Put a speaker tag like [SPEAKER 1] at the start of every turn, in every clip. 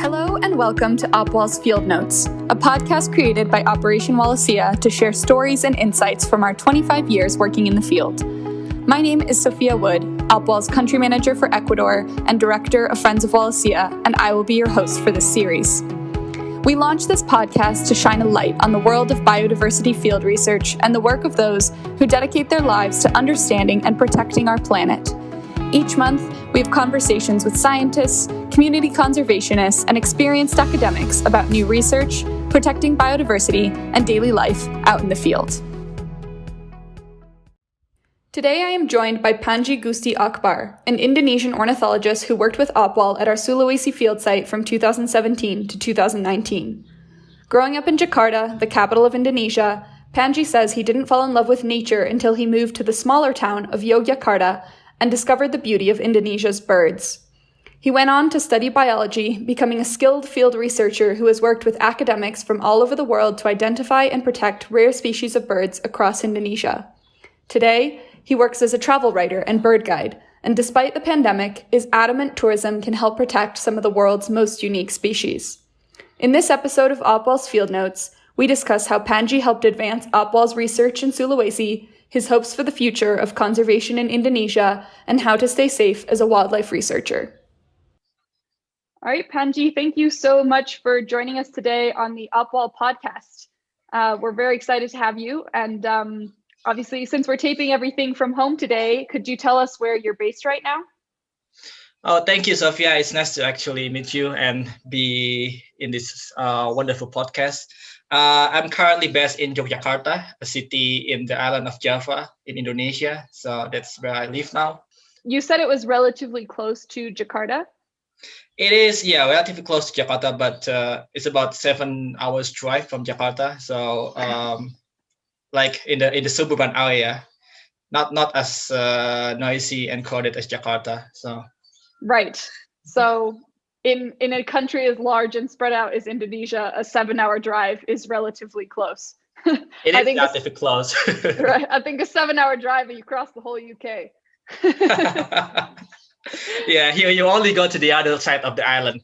[SPEAKER 1] Hello and welcome to Opwall's Field Notes, a podcast created by Operation Wallacea to share stories and insights from our 25 years working in the field. My name is Sophia Wood, Opwall's country manager for Ecuador and director of Friends of Wallacea, and I will be your host for this series. We launched this podcast to shine a light on the world of biodiversity field research and the work of those who dedicate their lives to understanding and protecting our planet. Each month, we have conversations with scientists, community conservationists, and experienced academics about new research, protecting biodiversity, and daily life out in the field. Today I am joined by Panji Gusti Akbar, an Indonesian ornithologist who worked with Opwall at our Sulawesi field site from 2017 to 2019. Growing up in Jakarta, the capital of Indonesia, Panji says he didn't fall in love with nature until he moved to the smaller town of Yogyakarta and discovered the beauty of Indonesia's birds. He went on to study biology, becoming a skilled field researcher who has worked with academics from all over the world to identify and protect rare species of birds across Indonesia. Today, he works as a travel writer and bird guide, and despite the pandemic, is adamant tourism can help protect some of the world's most unique species. In this episode of Opwall's Field Notes, we discuss how Panji helped advance Opwall's research in Sulawesi, his hopes for the future of conservation in Indonesia, and how to stay safe as a wildlife researcher. All right, Panji, thank you so much for joining us today on the Opwall podcast. We're very excited to have you. And obviously, since we're taping everything from home today, could you tell us where you're based right now?
[SPEAKER 2] Oh, thank you, Sophia. It's nice to actually meet you and be in this wonderful podcast. I'm currently based in Yogyakarta, a city in the island of Java in Indonesia. So that's where I live now.
[SPEAKER 1] You said it was relatively close to Jakarta?
[SPEAKER 2] It is, yeah, relatively close to Jakarta, but it's about 7 hours drive from Jakarta. So like in the suburban area, not as noisy and crowded as Jakarta. So
[SPEAKER 1] right. So in a country as large and spread out as Indonesia, a 7-hour drive is relatively close.
[SPEAKER 2] It is relatively close.
[SPEAKER 1] Right. I think a 7-hour drive and you cross the whole UK.
[SPEAKER 2] Yeah, here you only go to the other side of the island.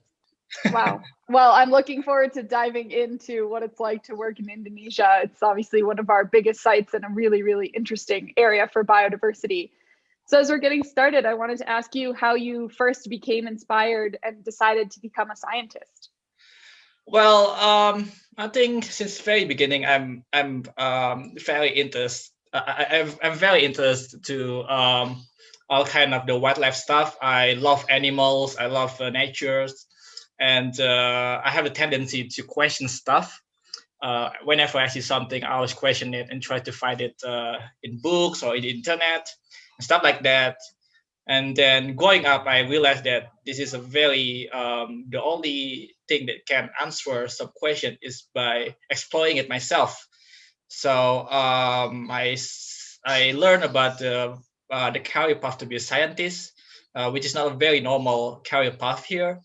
[SPEAKER 1] Wow. Well, I'm looking forward to diving into what it's like to work in Indonesia. It's obviously one of our biggest sites and a really, really interesting area for biodiversity. So as we're getting started, I wanted to ask you how you first became inspired and decided to become a scientist.
[SPEAKER 2] Well, I think since the very beginning, I'm very interested. I'm very interested to all kind of the wildlife stuff. I love animals. I love nature. And I have a tendency to question stuff. Whenever I see something, I always question it and try to find it in books or in the internet and stuff like that. And then growing up, I realized that this is a very, the only thing that can answer some question is by exploring it myself. So I learned about the career path to be a scientist, which is not a very normal career path here.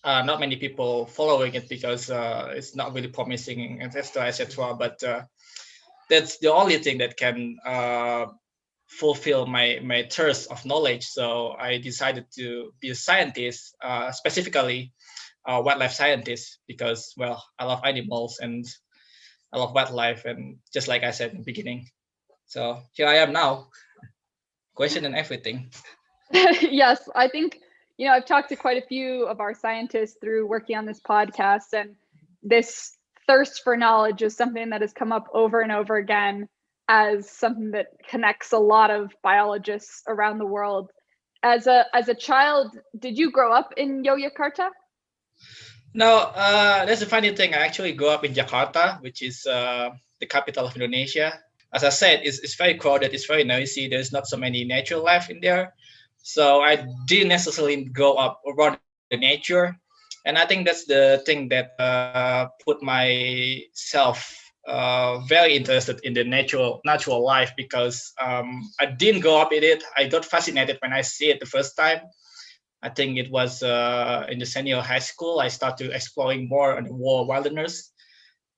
[SPEAKER 2] Not many people following it because it's not really promising, etc., etc. But that's the only thing that can fulfill my thirst of knowledge. So I decided to be a scientist, specifically wildlife scientist, because, well, I love animals and I love wildlife, and just like I said in the beginning. So here I am now, questioning everything.
[SPEAKER 1] Yes, I think, I've talked to quite a few of our scientists through working on this podcast, and this thirst for knowledge is something that has come up over and over again as something that connects a lot of biologists around the world. As a child, did you grow up in Yogyakarta?
[SPEAKER 2] No, that's a funny thing. I actually grew up in Jakarta, which is the capital of Indonesia. As I said, it's very crowded, it's very noisy. There's not so many natural life in there. So I didn't necessarily grow up around the nature. And I think that's the thing that put myself very interested in the natural life, because I didn't grow up in it. I got fascinated when I see it the first time. I think it was in the senior high school. I started exploring more on the wilderness.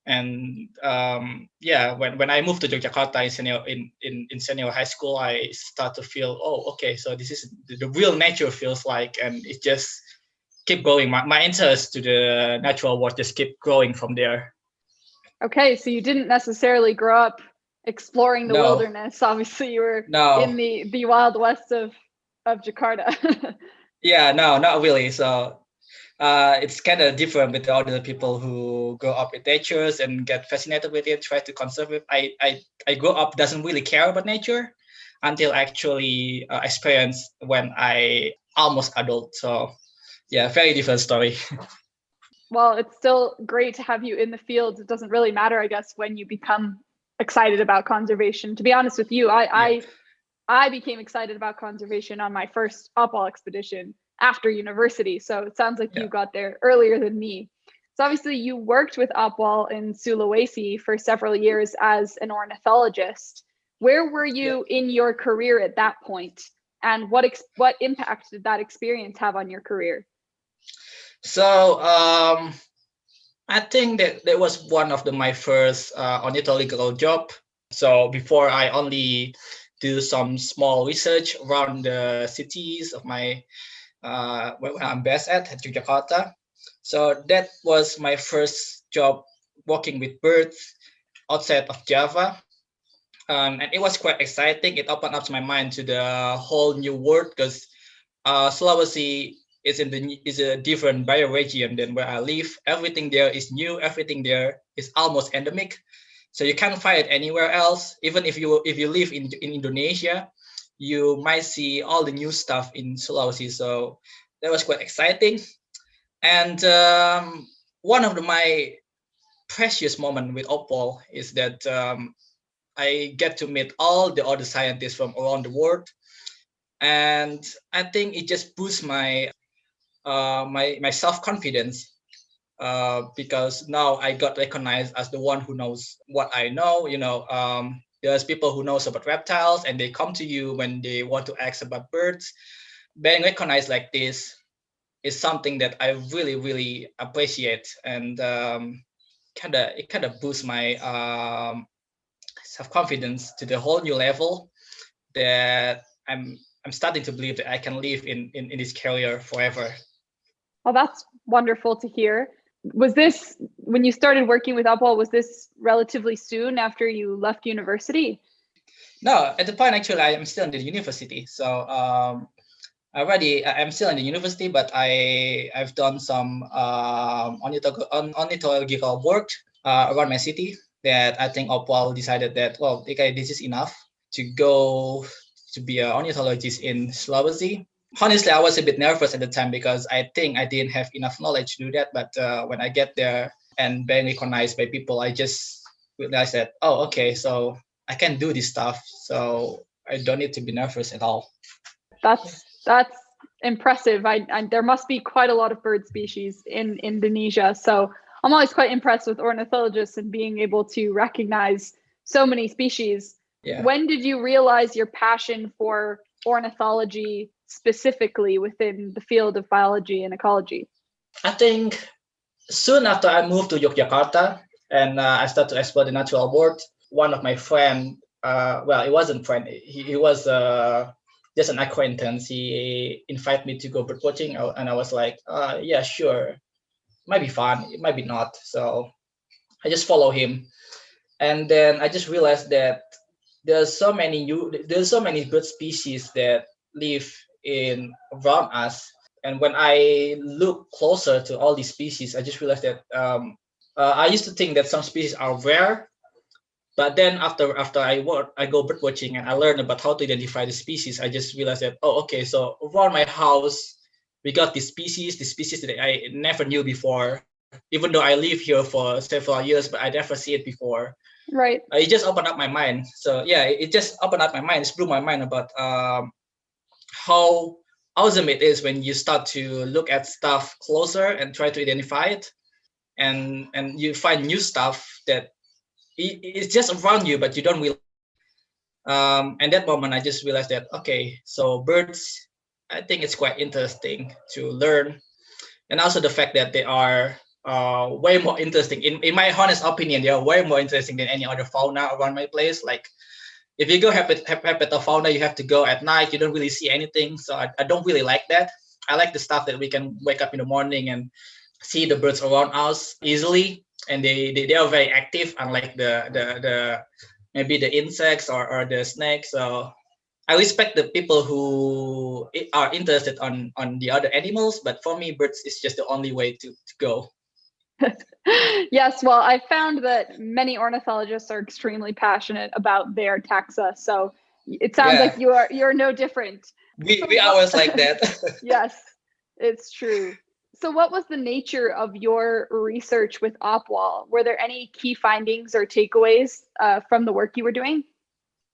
[SPEAKER 2] And when I moved to Yogyakarta in senior high school, I start to feel, oh, okay, so this is the real nature feels like, and it just keep going. My interest to the natural world just keep growing from there.
[SPEAKER 1] Okay, so you didn't necessarily grow up exploring the
[SPEAKER 2] No.
[SPEAKER 1] wilderness. Obviously, you were in the wild west of Jakarta.
[SPEAKER 2] Yeah, no, not really. So it's kind of different with the other people who grow up with nature and get fascinated with it, try to conserve it. I grew up doesn't really care about nature until I actually experience when I almost adult. So yeah, very different story.
[SPEAKER 1] Well, it's still great to have you in the field. It doesn't really matter, I guess, when you become excited about conservation. To be honest with you, I became excited about conservation on my first Opwall expedition after university. So it sounds like you got there earlier than me. So obviously you worked with Opwall in Sulawesi for several years as an ornithologist. Where were you in your career at that point? And what impact did that experience have on your career?
[SPEAKER 2] So I think that was one of my first ornithological job. So before I only do some small research around the cities of my where I'm based at Yogyakarta. So that was my first job working with birds outside of Java. And it was quite exciting. It opened up my mind to the whole new world because Sulawesi is a different bioregion than where I live. Everything there is new. Everything there is almost endemic. So you can't find it anywhere else. Even if you live in Indonesia, you might see all the new stuff in Sulawesi. So that was quite exciting. And one of my precious moments with Opwall is that I get to meet all the other scientists from around the world. And I think it just boosts my my self-confidence because now I got recognized as the one who knows what I know. There's people who knows about reptiles and they come to you when they want to ask about birds. Being recognized like this is something that I really, really appreciate, and it kind of boosts my self-confidence to the whole new level that I'm starting to believe that I can live in this career forever.
[SPEAKER 1] Well, that's wonderful to hear. Was this, when you started working with Opwall, was this relatively soon after you left university?
[SPEAKER 2] No, at the point, actually, I am still in the university. So I'm still in the university, but I've done some ornithological work around my city that I think Opwall decided that, well, okay, this is enough to go to be an ornithologist in Sulawesi. Honestly, I was a bit nervous at the time because I think I didn't have enough knowledge to do that. But when I get there and being recognized by people, I just realized that, oh, okay, so I can do this stuff. So I don't need to be nervous at all.
[SPEAKER 1] That's impressive. There must be quite a lot of bird species in Indonesia. So I'm always quite impressed with ornithologists and being able to recognize so many species. Yeah. When did you realize your passion for ornithology specifically within the field of biology and ecology?
[SPEAKER 2] I think soon after I moved to Yogyakarta and I started to explore the natural world, one of my friends, well, it wasn't a friend, he was just an acquaintance. He invited me to go bird watching, and I was like, yeah, sure. It might be fun, it might be not. So I just follow him. And then I just realized that there's so many bird species that live around us. And when I look closer to all these species, I just realized that I used to think that some species are rare, but then after I go bird watching and I learn about how to identify the species, I just realized that, oh, okay, so around my house we got these species that I never knew before, even though I live here for several years, but I never see it before.
[SPEAKER 1] Right.
[SPEAKER 2] It just opened up my mind. So yeah, it just opened up my mind. It blew my mind about how awesome it is when you start to look at stuff closer and try to identify it, and you find new stuff that it's just around you, but you don't really. And that moment, I just realized that, okay, so birds, I think it's quite interesting to learn, and also the fact that they are way more interesting. In my honest opinion, they are way more interesting than any other fauna around my place. Like, if you go herpetofauna, you have to go at night. You don't really see anything. So I don't really like that. I like the stuff that we can wake up in the morning and see the birds around us easily, and they are very active, unlike the maybe the insects or the snakes. So I respect the people who are interested on the other animals, but for me, birds is just the only way to go.
[SPEAKER 1] Yes, well, I found that many ornithologists are extremely passionate about their taxa, so it sounds like you're no different.
[SPEAKER 2] We always like that.
[SPEAKER 1] Yes, it's true. So what was the nature of your research with Opwall? Were there any key findings or takeaways from the work you were doing?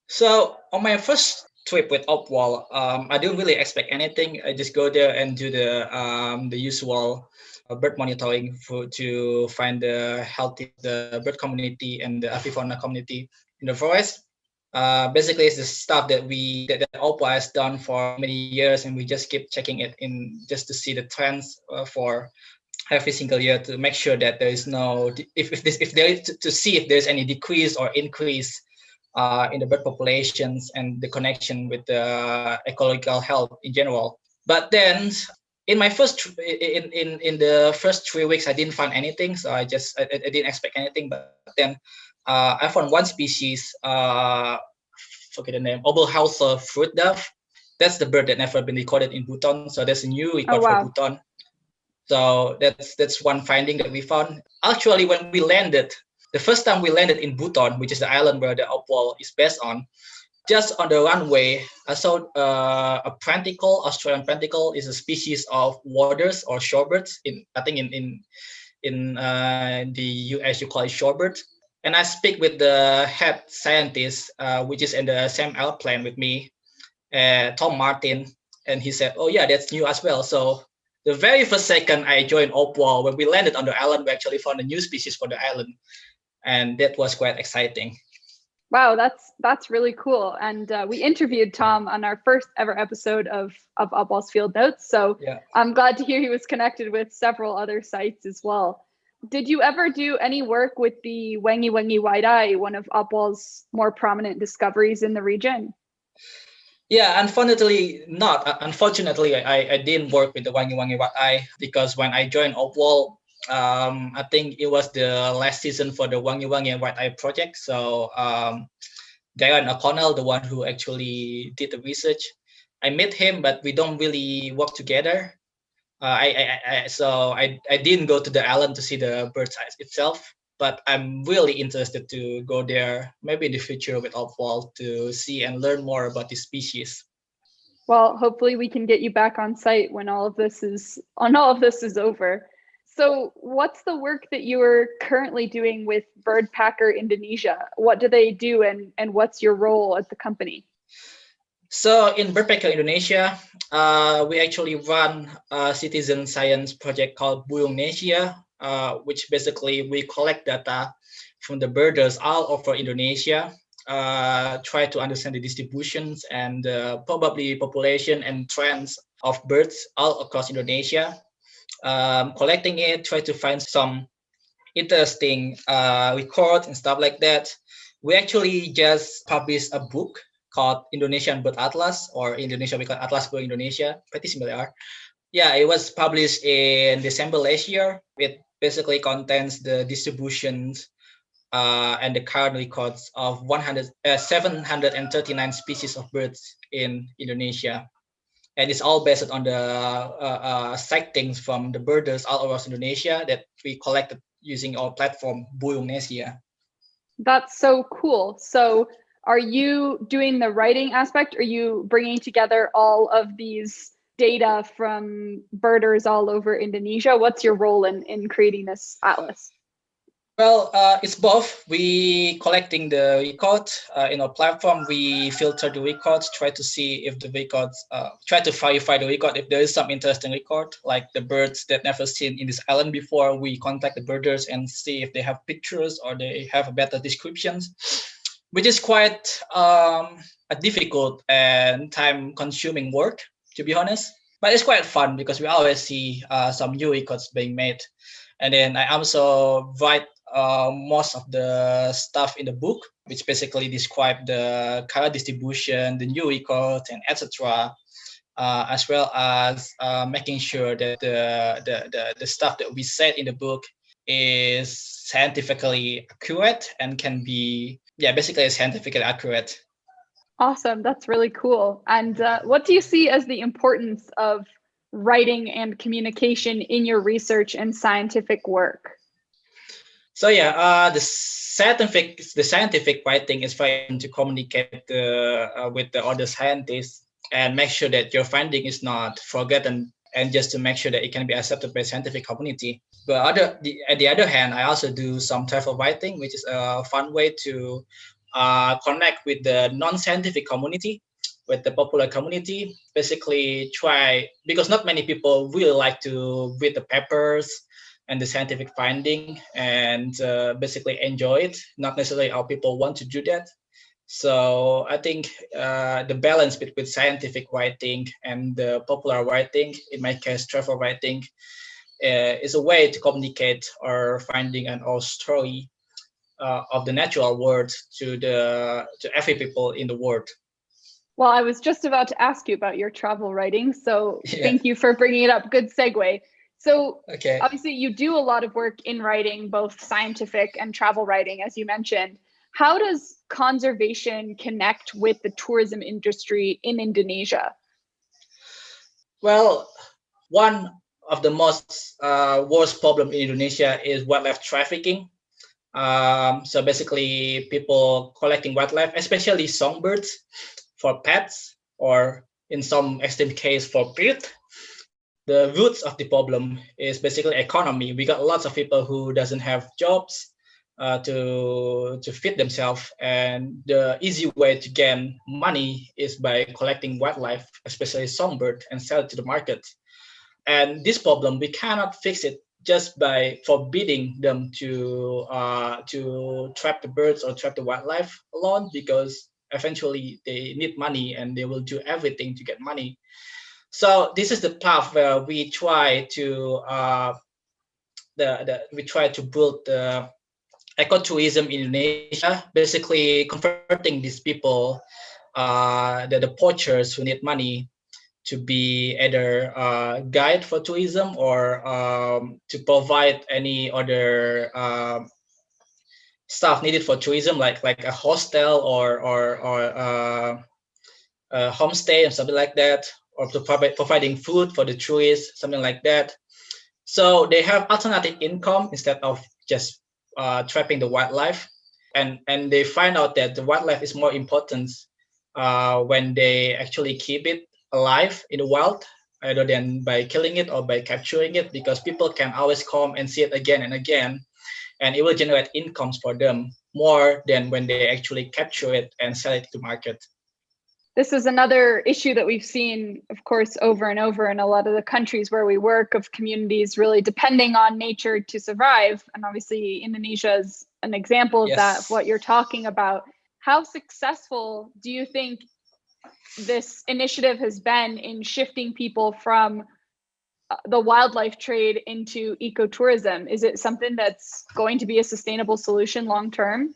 [SPEAKER 2] So on my first trip with Opwall, I didn't really expect anything. I just go there and do the usual bird monitoring to find the healthy the bird community and the avifauna community in the forest. Basically, it's the stuff that Opwall has done for many years, and we just keep checking it in just to see the trends for every single year to make sure that there is no if there is to see if there's any decrease or increase in the bird populations and the connection with the ecological health in general. But then in my in the first 3 weeks, I didn't find anything, so I didn't expect anything. But then I found one species, forget the name, Oberhauser fruit dove. That's the bird that never been recorded in Bhutan. So there's a new record for Bhutan. So that's one finding that we found. Actually, when we landed, the first time we landed in Bhutan, which is the island where the Opwall is based on, just on the runway, I saw a prenticle. Australian prenticle is a species of waders or shorebirds. I think in the US you call it shorebird. And I speak with the head scientist, which is in the same airplane with me, Tom Martin, and he said, "Oh yeah, that's new as well." So the very first second I joined Opwall, when we landed on the island, we actually found a new species for the island, and that was quite exciting.
[SPEAKER 1] Wow, that's really cool. And we interviewed Tom on our first ever episode of Opwall's Field Notes. So yeah. I'm glad to hear he was connected with several other sites as well. Did you ever do any work with the Wangi Wangi white-eye, one of Opwall's more prominent discoveries in the region?
[SPEAKER 2] Yeah, unfortunately not. Unfortunately, I didn't work with the Wangi Wangi white-eye because when I joined Opwall, I think it was the last season for the Wangi Wangi white-eye project. So Darren O'Connell, the one who actually did the research, I met him, but we don't really work together. So I didn't go to the island to see the bird's eye itself, but I'm really interested to go there maybe in the future with Opwall to see and learn more about this species.
[SPEAKER 1] Well, hopefully we can get you back on site when all of this is over. So what's the work that you are currently doing with Birdpacker Indonesia? What do they do, and what's your role at the company?
[SPEAKER 2] So in Birdpacker Indonesia, we actually run a citizen science project called Wallacea, which basically we collect data from the birders all over Indonesia, try to understand the distributions and probably population and trends of birds all across Indonesia. Collecting it, try to find some interesting records and stuff like that. We actually just published a book called Indonesian Bird Atlas, or Indonesia we call Atlas Bird Indonesia, pretty similar. Yeah, it was published in December last year. It basically contains the distributions and the current records of 739 species of birds in Indonesia. And it's all based on the sightings from the birders all over Indonesia that we collected using our platform, Wallacea.
[SPEAKER 1] That's so cool. So are you doing the writing aspect? Are you bringing together all of these data from birders all over Indonesia? What's your role in creating this atlas?
[SPEAKER 2] Well, it's both. We collecting the records in our platform. We filter the records, try to see if the records, try to verify the record. If there is some interesting record, like the birds that never seen in this island before, we contact the birders and see if they have pictures or they have better descriptions, which is quite a difficult and time-consuming work, to be honest. But it's quite fun because we always see some new records being made. And then I also write most of the stuff in the book, which basically describe the color distribution, the new records, and etc. as well as making sure that the stuff that we said in the book is scientifically accurate and can be, basically scientifically accurate.
[SPEAKER 1] Awesome. That's really cool. And what do you see as the importance of writing and communication in your research and scientific work?
[SPEAKER 2] So the scientific writing is very important to communicate with the other scientists and make sure that your finding is not forgotten, and just to make sure that it can be accepted by the scientific community. But at the other hand, I also do some travel writing, which is a fun way to connect with the non-scientific community, with the popular community. Basically try, because not many people really like to read the papers and the scientific finding and basically enjoy it. Not necessarily all people want to do that. So I think the balance between scientific writing and the popular writing, in my case, travel writing, is a way to communicate our finding and our story of the natural world to every people in the world.
[SPEAKER 1] Well, I was just about to ask you about your travel writing, so thank you for bringing it up. Good segue. So obviously you do a lot of work in writing, both scientific and travel writing, as you mentioned. How does conservation connect with the tourism industry in Indonesia?
[SPEAKER 2] Well, one of the most worst problem in Indonesia is wildlife trafficking. So basically people collecting wildlife, especially songbirds, for pets, or in some extreme case for breed. The roots of the problem is basically economy. We got lots of people who doesn't have jobs to feed themselves, and the easy way to gain money is by collecting wildlife, especially songbird, and sell it to the market. And this problem, we cannot fix it just by forbidding them to trap the birds or trap the wildlife alone, because eventually they need money and they will do everything to get money. So this is the path where we try to build the ecotourism in Indonesia, basically converting these people, the poachers who need money, to be either guide for tourism or to provide any other stuff needed for tourism, like a hostel or a homestay or something like that, or to providing food for the tourists, something like that. So they have alternative income instead of just trapping the wildlife, and they find out that the wildlife is more important when they actually keep it alive in the wild, rather than by killing it or by capturing it, because people can always come and see it again and again, and it will generate incomes for them more than when they actually capture it and sell it to market.
[SPEAKER 1] This is another issue that we've seen, of course, over and over in a lot of the countries where we work, of communities really depending on nature to survive. And obviously Indonesia is an example of that, of what you're talking about. How successful do you think this initiative has been in shifting people from the wildlife trade into ecotourism? Is it something that's going to be a sustainable solution long term?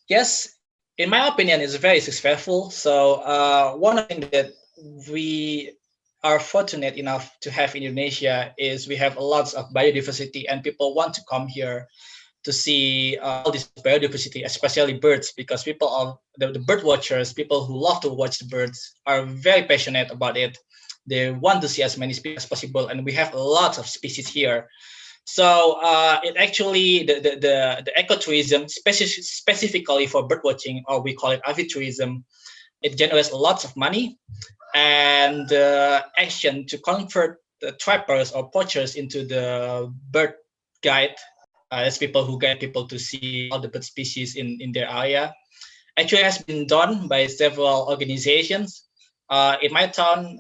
[SPEAKER 2] Yes. In my opinion, it's very successful. So one thing that we are fortunate enough to have in Indonesia is we have lots of biodiversity, and people want to come here to see all this biodiversity, especially birds, because people are the bird watchers, people who love to watch the birds, are very passionate about it. They want to see as many species as possible, and we have lots of species here. So it actually, the ecotourism, specifically for bird watching, or we call it aviatourism, it generates lots of money, and action to convert the trappers or poachers into the bird guide, as people who guide people to see all the bird species in their area, actually has been done by several organizations. In my town,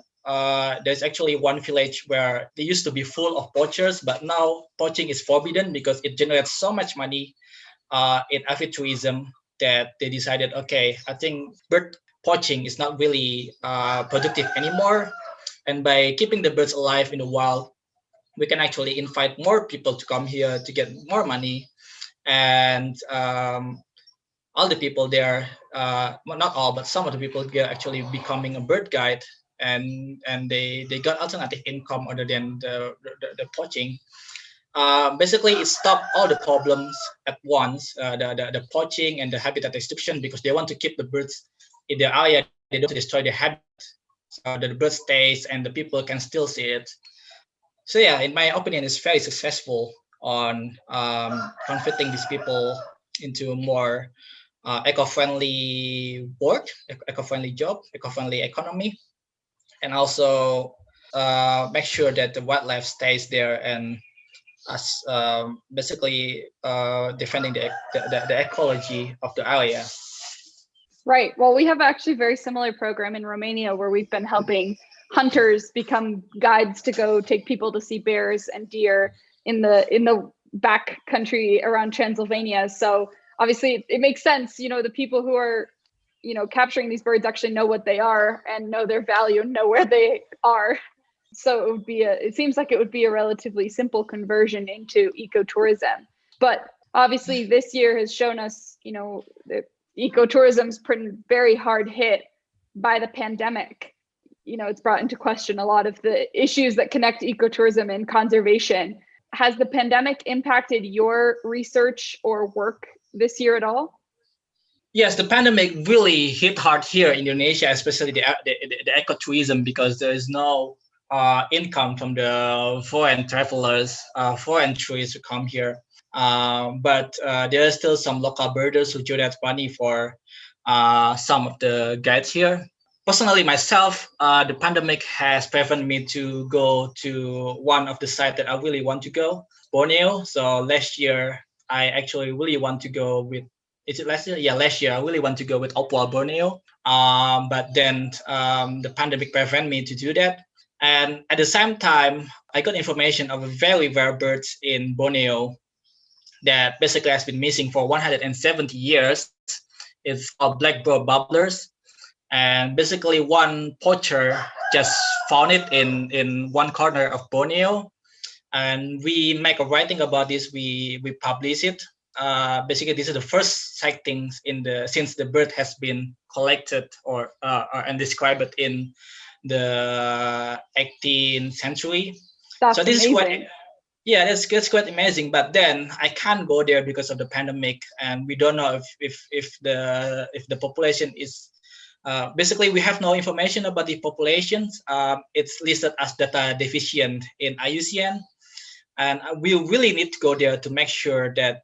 [SPEAKER 2] there's actually one village where they used to be full of poachers, but now poaching is forbidden because it generates so much money in aviatourism that they decided, okay, I think bird poaching is not really productive anymore. And by keeping the birds alive in the wild, we can actually invite more people to come here to get more money. And all the people there, well, not all, but some of the people are actually becoming a bird guide and they got alternative income other than the poaching. Basically, it stopped all the problems at once, the poaching and the habitat destruction, because they want to keep the birds in their area. They don't destroy their habitat, so the bird stays and the people can still see it. So yeah, in my opinion, it's very successful on converting these people into more eco-friendly work, eco-friendly job, eco-friendly economy, and also make sure that the wildlife stays there and as basically defending the ecology of the area.
[SPEAKER 1] Right. Well, we have actually a very similar program in Romania where we've been helping hunters become guides to go take people to see bears and deer in the back country around Transylvania. So obviously it makes sense, you know, the people who are, you know, capturing these birds actually know what they are and know their value and know where they are. So it seems like it would be a relatively simple conversion into ecotourism. But obviously this year has shown us, you know, that ecotourism's been very hard hit by the pandemic. You know, it's brought into question a lot of the issues that connect ecotourism and conservation. Has the pandemic impacted your research or work this year at all?
[SPEAKER 2] Yes, the pandemic really hit hard here in Indonesia, especially the ecotourism, because there is no income from the foreign travelers, foreign tourists who come here. But there are still some local birders who donate money for some of the guides here. Personally, myself, the pandemic has prevented me to go to one of the sites that I really want to go, Borneo. So last year, I actually really want to go with. Is it last year? Yeah, last year I really want to go with Opwall Borneo. But then the pandemic prevented me to do that. And at the same time, I got information of a very rare bird in Borneo that basically has been missing for 170 years. It's called black-browed babblers. And basically one poacher just found it in one corner of Borneo. And we make a writing about this, we publish it. Basically, this is the first sightings since the bird has been collected and described in the 18th century.
[SPEAKER 1] That's amazing.
[SPEAKER 2] That's quite amazing. But then I can't go there because of the pandemic, and we don't know if the population is. Basically, we have no information about the populations. It's listed as data deficient in IUCN. And we really need to go there to make sure that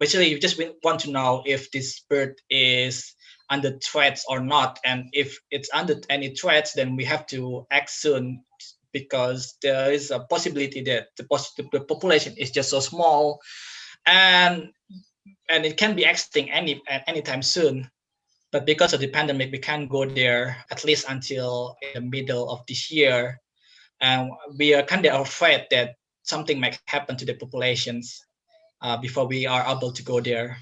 [SPEAKER 2] basically you just want to know if this bird is under threats or not. And if it's under any threats, then we have to act soon, because there is a possibility that the population is just so small and it can be extinct anytime soon. But because of the pandemic, we can't go there at least until the middle of this year. And we are kind of afraid that something might happen to the populations before we are able to go there.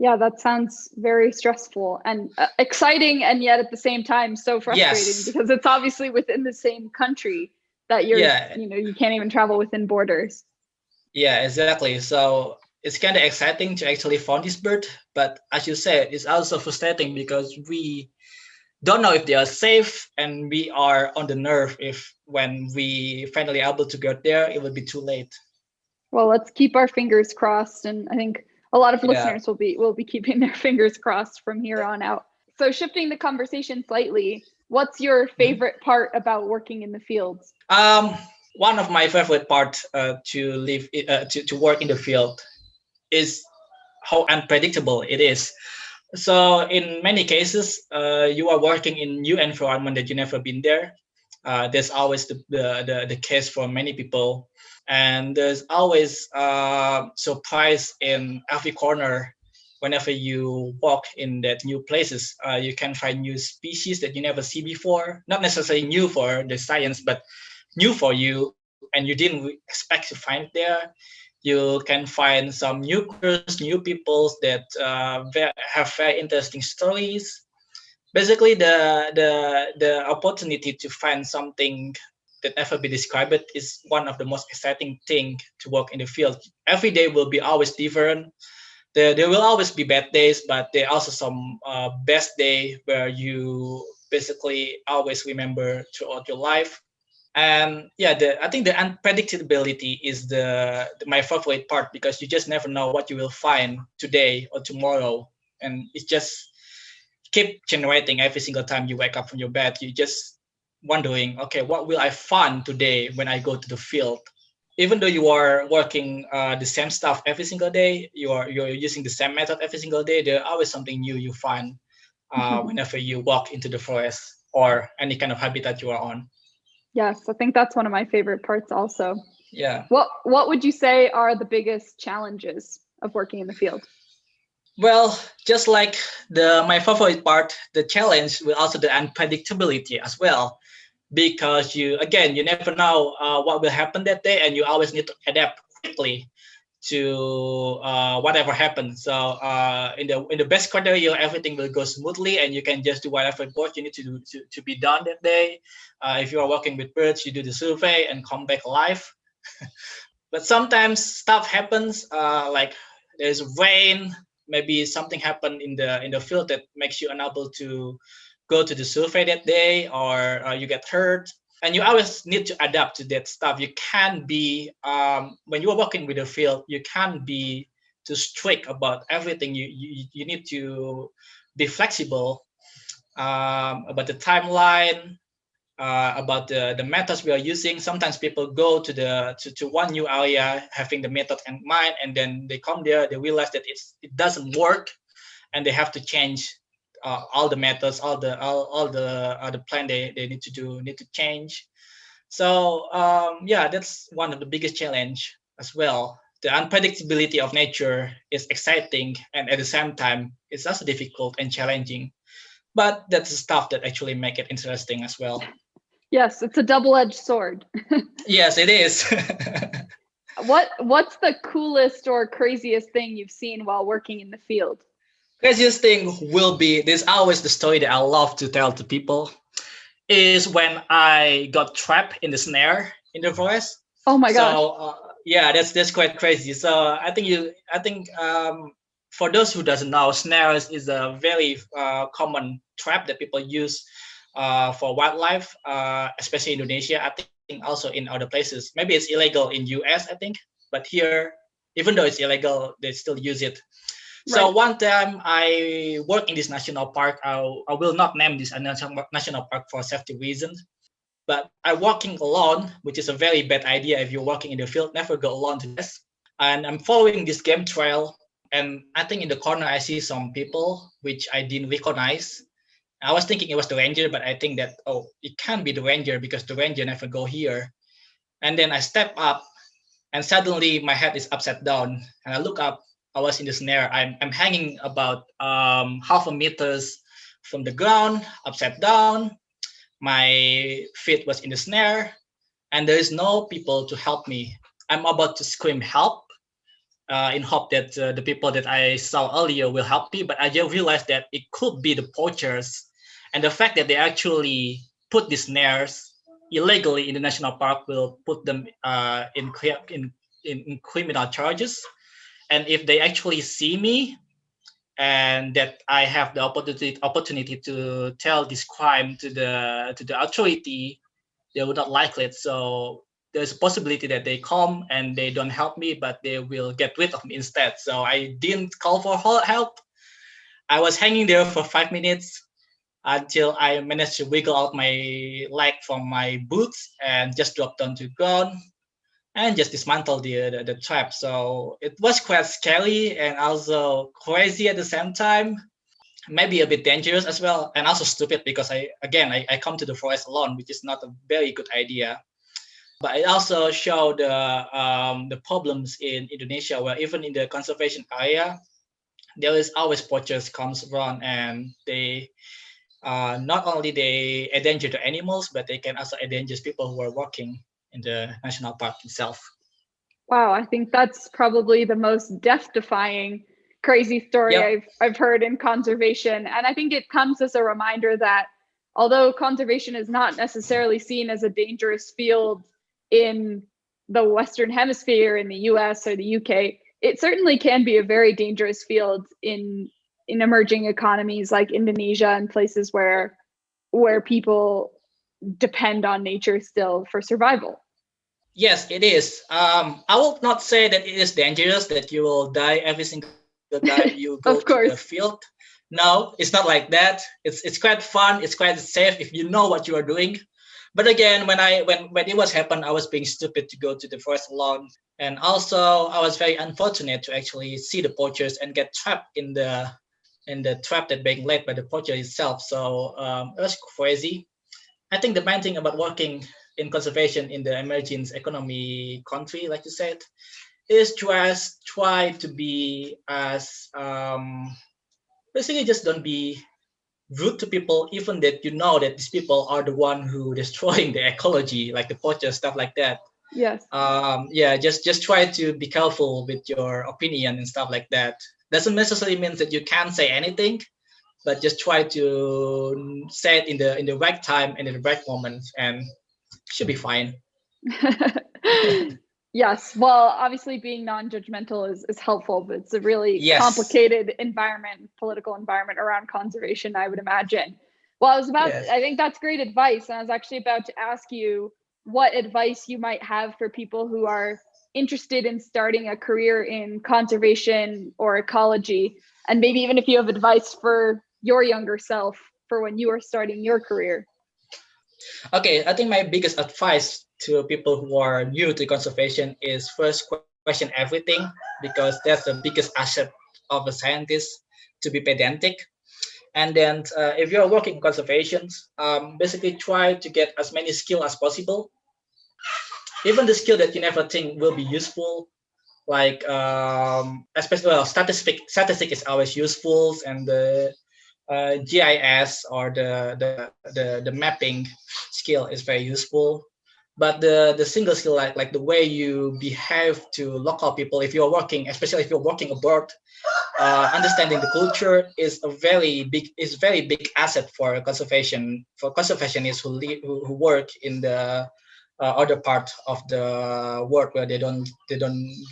[SPEAKER 1] Yeah, that sounds very stressful and exciting, and yet at the same time so frustrating, because it's obviously within the same country that you can't even travel within borders.
[SPEAKER 2] Yeah, exactly. So it's kind of exciting to actually find this bird, but as you said, it's also frustrating because we don't know if they are safe, and we are on the nerve if when we finally able to get there, it will be too late.
[SPEAKER 1] Well, let's keep our fingers crossed, and I think a lot of listeners will be keeping their fingers crossed from here on out. So shifting the conversation slightly, what's your favorite part about working in the fields?
[SPEAKER 2] One of my favorite parts to work in the field is how unpredictable it is. So in many cases, you are working in new environment that you never been there. There's always the case for many people, and there's always surprise in every corner. Whenever you walk in that new places, you can find new species that you never see before. Not necessarily new for the science, but new for you, and you didn't expect to find there. You can find some new cultures, new peoples that have very interesting stories. Basically, the opportunity to find something that never be described is one of the most exciting thing to work in the field. Every day will be always different. There will always be bad days, but there are also some best day where you basically always remember throughout your life. And yeah, I think the unpredictability is my favorite part, because you just never know what you will find today or tomorrow, and it's just keep generating every single time you wake up from your bed. You just wondering, okay, what will I find today when I go to the field? Even though you are working the same stuff every single day, you're using the same method every single day, there's always something new you find whenever you walk into the forest or any kind of habitat you are on.
[SPEAKER 1] Yes, I think that's one of my favorite parts also.
[SPEAKER 2] Yeah.
[SPEAKER 1] What would you say are the biggest challenges of working in the field?
[SPEAKER 2] Well, just like my favorite part, the challenge will also the unpredictability as well, because you never know what will happen that day, and you always need to adapt quickly to whatever happens. So in the best scenario, everything will go smoothly, and you can just do whatever work you need to do to be done that day. If you are working with birds, you do the survey and come back alive. But sometimes stuff happens, like there's rain, maybe something happened in the field that makes you unable to go to the survey that day, or you get hurt, and you always need to adapt to that stuff. You can't be when you are working with the field, you can't be too strict about everything. You need to be flexible about the timeline, about the methods we are using. Sometimes people go to one new area having the method in mind, and then they come there, they realize that it doesn't work, and they have to change all the methods, all the plan they need to change. So yeah, that's one of the biggest challenge as well. The unpredictability of nature is exciting, and at the same time, it's also difficult and challenging. But that's the stuff that actually make it interesting as well.
[SPEAKER 1] Yes, it's a double-edged sword.
[SPEAKER 2] Yes, it is.
[SPEAKER 1] What's the coolest or craziest thing you've seen while working in the field?
[SPEAKER 2] Craziest thing will be, there's always the story that I love to tell to people, is when I got trapped in the snare in the forest.
[SPEAKER 1] Oh my gosh.
[SPEAKER 2] So yeah, that's quite crazy. So I think for those who doesn't know, snares is a very common trap that people use for wildlife, especially in Indonesia. I think also in other places. Maybe it's illegal in US, I think, but here, even though it's illegal, they still use it. So
[SPEAKER 1] Right.
[SPEAKER 2] one time I work in this national park. I will not name this a national park for safety reasons, but I'm walking alone, which is a very bad idea if you're walking in the field. Never go alone to this. And I'm following this game trail, and I think in the corner I see some people which I didn't recognize. I was thinking it was the ranger, but I think that, oh, it can't be the ranger because the ranger never go here. And then I step up, and suddenly my head is upside down, and I look up. I was in the snare. I'm hanging about half a meters from the ground, upside down. My feet was in the snare, and there is no people to help me. I'm about to scream help, in hope that the people that I saw earlier will help me, but I just realized that it could be the poachers, and the fact that they actually put these snares illegally in the national park will put them in criminal charges. And if they actually see me, and that I have the opportunity to tell this crime to the authority, they would not like it. So there's a possibility that they come and they don't help me, but they will get rid of me instead. So I didn't call for help. I was hanging there for 5 minutes until I managed to wiggle out my leg from my boots and just dropped down to the ground and just dismantle the trap. So it was quite scary and also crazy at the same time, maybe a bit dangerous as well, and also stupid because I come to the forest alone, which is not a very good idea. But it also showed the problems in Indonesia, where even in the conservation area, there is always poachers comes around, and they not only they endanger the animals, but they can also endanger people who are walking in the national park itself.
[SPEAKER 1] Wow, I think that's probably the most death-defying, crazy story
[SPEAKER 2] Yep.
[SPEAKER 1] I've heard in conservation. And I think it comes as a reminder that although conservation is not necessarily seen as a dangerous field in the Western Hemisphere, in the US or the UK, it certainly can be a very dangerous field in emerging economies like Indonesia and places where where people depend on nature still for survival.
[SPEAKER 2] Yes, it is. I will not say that it is dangerous, that you will die every single time you go to the
[SPEAKER 1] Of course.
[SPEAKER 2] field. No, it's not like that. It's quite fun. It's quite safe if you know what you are doing. But again, when it was happened, I was being stupid to go to the forest alone, and also I was very unfortunate to actually see the poachers and get trapped in the trap that being laid by the poacher itself. So it was crazy. I think the main thing about working in conservation in the emerging economy country, like you said, is just try to be as basically just don't be rude to people, even that you know that these people are the one who destroying the ecology, like the poachers, stuff like that.
[SPEAKER 1] Yes.
[SPEAKER 2] Yeah, just try to be careful with your opinion and stuff like that. Doesn't necessarily mean that you can't say anything, but just try to say it in the right time and in the right moment, and should be fine.
[SPEAKER 1] Yes. Well, obviously being non-judgmental is helpful, but it's a really
[SPEAKER 2] Yes.
[SPEAKER 1] complicated environment, political environment around conservation, I would imagine. Well,
[SPEAKER 2] Yes.
[SPEAKER 1] I think that's great advice. And I was actually about to ask you what advice you might have for people who are interested in starting a career in conservation or ecology. And maybe even if you have advice for your younger self for when you are starting your career.
[SPEAKER 2] Okay, I think my biggest advice to people who are new to conservation is first question everything, because that's the biggest asset of a scientist, to be pedantic. And then if you're working in conservation, basically try to get as many skill as possible, even the skill that you never think will be useful, like especially, well, statistic is always useful, and the GIS or the mapping skill is very useful. But the single skill, like the way you behave to local people, if you're working, especially if you're working abroad, understanding the culture is very big asset for conservationists who work in the other part of the world where they don't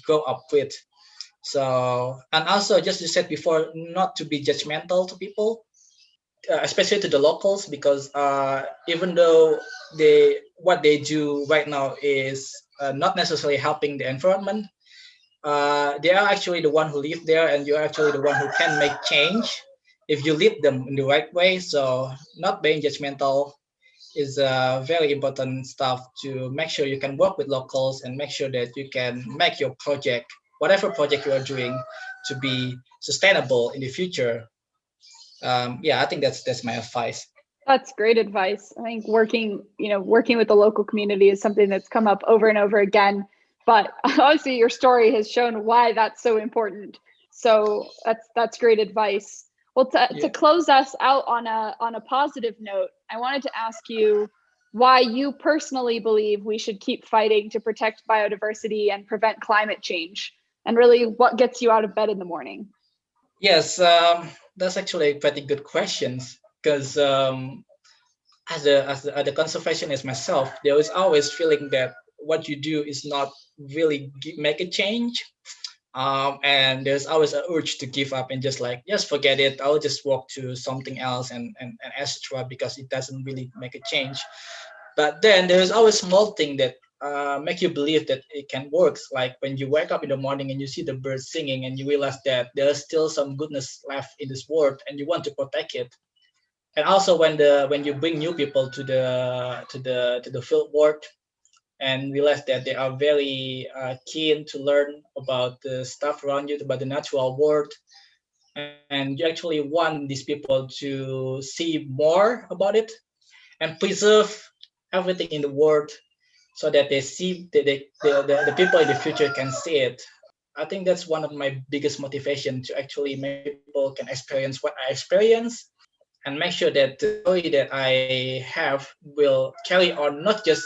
[SPEAKER 2] grow up with. So, and also, just you said before, not to be judgmental to people, especially to the locals, because even though what they do right now is not necessarily helping the environment, they are actually the one who live there, and you're actually the one who can make change if you lead them in the right way. So, not being judgmental is very important stuff, to make sure you can work with locals and make sure that you can make your project, whatever project you are doing, to be sustainable in the future. Yeah, I think that's my advice.
[SPEAKER 1] That's great advice. I think working with the local community is something that's come up over and over again. But obviously your story has shown why that's so important. So that's great advice. Well, to close us out on a positive note, I wanted to ask you why you personally believe we should keep fighting to protect biodiversity and prevent climate change, and really what gets you out of bed in the morning.
[SPEAKER 2] Yes, that's actually a pretty good questions, because as a conservationist myself, there is always feeling that what you do is not really make a change. And there's always an urge to give up and just forget it. I'll just walk to something else and etc., because it doesn't really make a change. But then there's always small thing that make you believe that it can work. Like when you wake up in the morning and you see the birds singing, and you realize that there's still some goodness left in this world, and you want to protect it. And also when you bring new people to the field work, and realize that they are very keen to learn about the stuff around you, about the natural world, and you actually want these people to see more about it and preserve everything in the world, so that they see the people in the future can see it. I think that's one of my biggest motivation, to actually make people can experience what I experience, and make sure that the story that I have will carry on, not just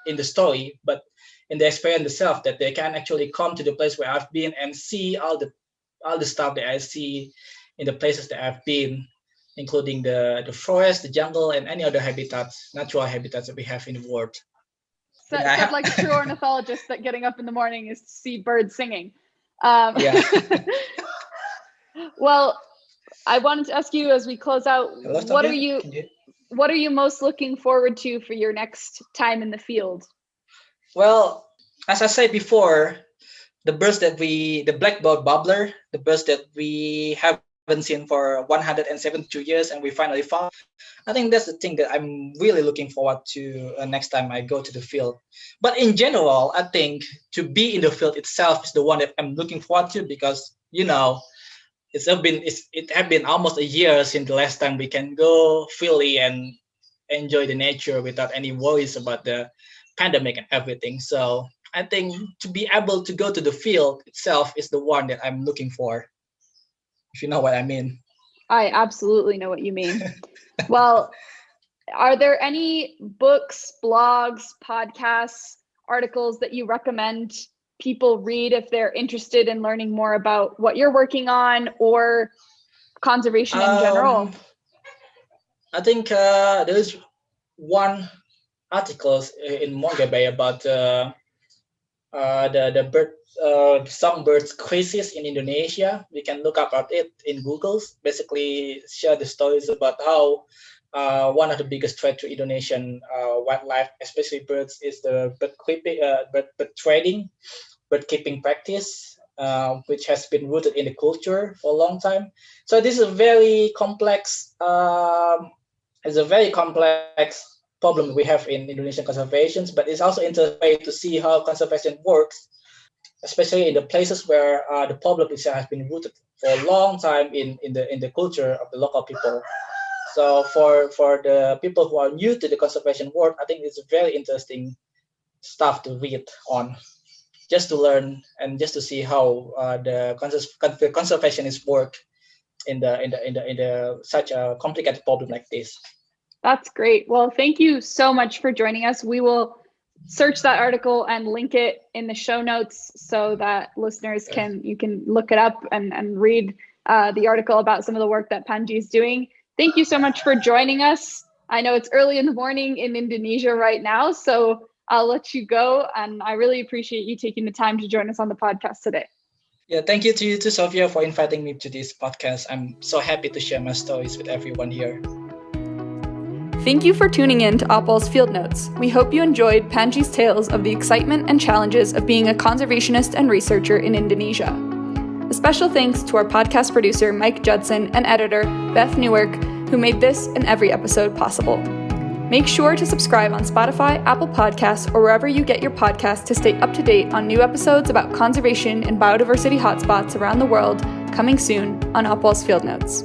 [SPEAKER 2] in the story, but in the experience itself, that they can actually come to the place where I've been and see all the stuff that I see in the places that I've been, including the forest, the jungle, and any other habitats, natural habitats that we have in the world.
[SPEAKER 1] Said like a true ornithologist, that getting up in the morning is to see birds singing.
[SPEAKER 2] Yeah.
[SPEAKER 1] Well, I wanted to ask you as we close out,
[SPEAKER 2] Hello,
[SPEAKER 1] what are you what are you most looking forward to for your next time in the field?
[SPEAKER 2] Well, as I said before, the black-billed bubbler, the birds that we haven't seen for 172 years and we finally found. I think that's the thing that I'm really looking forward to next time I go to the field. But in general, I think to be in the field itself is the one that I'm looking forward to because, it has been almost a year since the last time we can go freely and enjoy the nature without any worries about the pandemic and everything. So I think to be able to go to the field itself is the one that I'm looking for, if you know what I mean.
[SPEAKER 1] I absolutely know what you mean. Well, are there any books, blogs, podcasts, articles that you recommend people read if they're interested in learning more about what you're working on or conservation in general?
[SPEAKER 2] I think there's one article in Mongabay Bay about the songbirds crisis in Indonesia. You can look up at it in Google. Basically, share the stories about how one of the biggest threats to Indonesian wildlife, especially birds, is the bird keeping practice, which has been rooted in the culture for a long time. So this is a very complex. Problem we have in Indonesian conservations, but it's also interesting to see how conservation works, especially in the places where the problem itself has been rooted for a long time in the culture of the local people. So for the people who are new to the conservation world, I think it's very interesting stuff to read on, just to learn and just to see how the conservationists work in the such a complicated problem like this.
[SPEAKER 1] That's great. Well, thank you so much for joining us. We will search that article and link it in the show notes so that listeners can look it up and read the article about some of the work that Panji is doing. Thank you so much for joining us. I know it's early in the morning in Indonesia right now, so I'll let you go. And I really appreciate you taking the time to join us on the podcast today.
[SPEAKER 2] Yeah, thank you to you too, Sophia, for inviting me to this podcast. I'm so happy to share my stories with everyone here.
[SPEAKER 1] Thank you for tuning in to Opwall's Field Notes. We hope you enjoyed Panji's tales of the excitement and challenges of being a conservationist and researcher in Indonesia. A special thanks to our podcast producer, Mike Judson, and editor, Beth Newark, who made this and every episode possible. Make sure to subscribe on Spotify, Apple Podcasts, or wherever you get your podcasts to stay up to date on new episodes about conservation and biodiversity hotspots around the world, coming soon on Opwall's Field Notes.